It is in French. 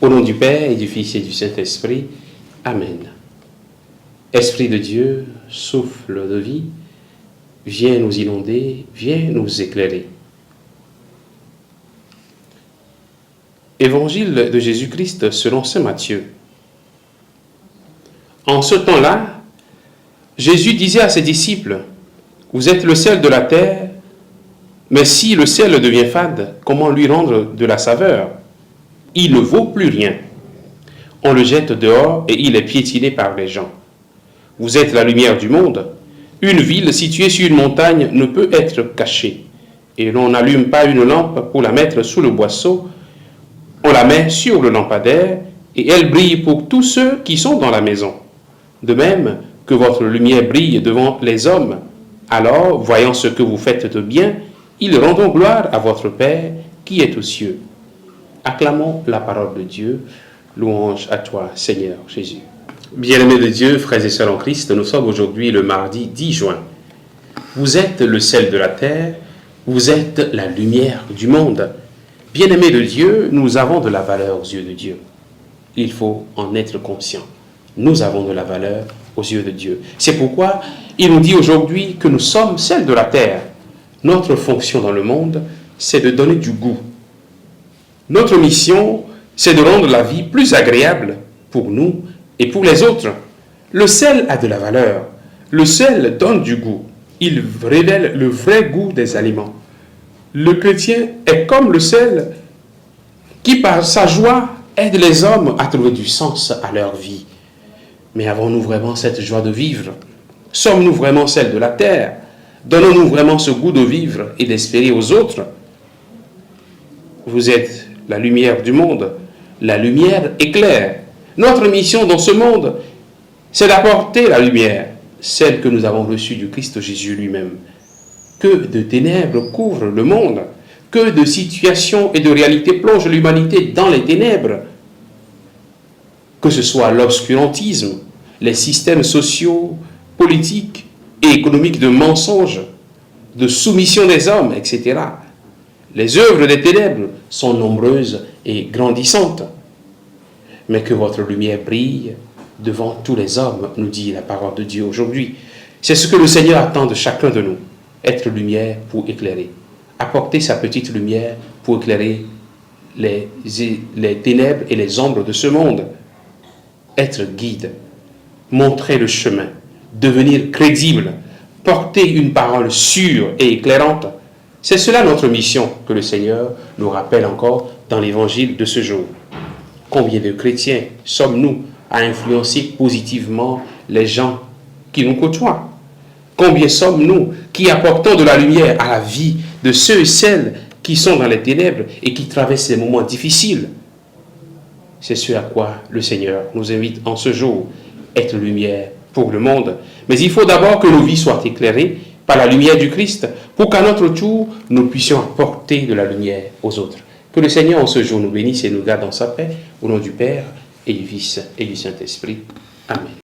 Au nom du Père et du Fils et du Saint-Esprit. Amen. Esprit de Dieu, souffle de vie, viens nous inonder, viens nous éclairer. Évangile de Jésus-Christ selon saint Matthieu. En ce temps-là, Jésus disait à ses disciples, « Vous êtes le sel de la terre, mais si le sel devient fade, comment lui rendre de la saveur? Il ne vaut plus rien. On le jette dehors et il est piétiné par les gens. Vous êtes la lumière du monde. Une ville située sur une montagne ne peut être cachée. Et l'on n'allume pas une lampe pour la mettre sous le boisseau. On la met sur le lampadaire et elle brille pour tous ceux qui sont dans la maison. De même que votre lumière brille devant les hommes, alors, voyant ce que vous faites de bien, ils rendront gloire à votre Père qui est aux cieux. » Acclamons la parole de Dieu. Louange à toi, Seigneur Jésus. Bien-aimés de Dieu, frères et sœurs en Christ, nous sommes aujourd'hui le mardi 10 juin. Vous êtes le sel de la terre, vous êtes la lumière du monde. Bien-aimés de Dieu, nous avons de la valeur aux yeux de Dieu. Il faut en être conscient. Nous avons de la valeur aux yeux de Dieu. C'est pourquoi il nous dit aujourd'hui que nous sommes sel de la terre. Notre fonction dans le monde, c'est de donner du goût. Notre mission, c'est de rendre la vie plus agréable pour nous et pour les autres. Le sel a de la valeur. Le sel donne du goût. Il révèle le vrai goût des aliments. Le chrétien est comme le sel qui, par sa joie, aide les hommes à trouver du sens à leur vie. Mais avons-nous vraiment cette joie de vivre? Sommes-nous vraiment sel de la terre? Donnons-nous vraiment ce goût de vivre et d'espérer aux autres? Vous êtes la lumière du monde. La lumière éclaire. Notre mission dans ce monde, c'est d'apporter la lumière, celle que nous avons reçue du Christ Jésus lui-même. Que de ténèbres couvrent le monde, que de situations et de réalités plongent l'humanité dans les ténèbres. Que ce soit l'obscurantisme, les systèmes sociaux, politiques et économiques de mensonges, de soumission des hommes, etc. Les œuvres des ténèbres sont nombreuses et grandissantes. Mais que votre lumière brille devant tous les hommes, nous dit la parole de Dieu aujourd'hui. C'est ce que le Seigneur attend de chacun de nous, être lumière pour éclairer. Apporter sa petite lumière pour éclairer les ténèbres et les ombres de ce monde. Être guide, montrer le chemin, devenir crédible, porter une parole sûre et éclairante. C'est cela notre mission que le Seigneur nous rappelle encore dans l'évangile de ce jour. Combien de chrétiens sommes-nous à influencer positivement les gens qui nous côtoient? Combien sommes-nous qui apportons de la lumière à la vie de ceux et celles qui sont dans les ténèbres et qui traversent des moments difficiles? C'est ce à quoi le Seigneur nous invite en ce jour, être lumière pour le monde. Mais il faut d'abord que nos vies soient éclairées par la lumière du Christ pour qu'à notre tour, nous puissions apporter de la lumière aux autres. Que le Seigneur en ce jour nous bénisse et nous garde dans sa paix, au nom du Père et du Fils et du Saint-Esprit. Amen.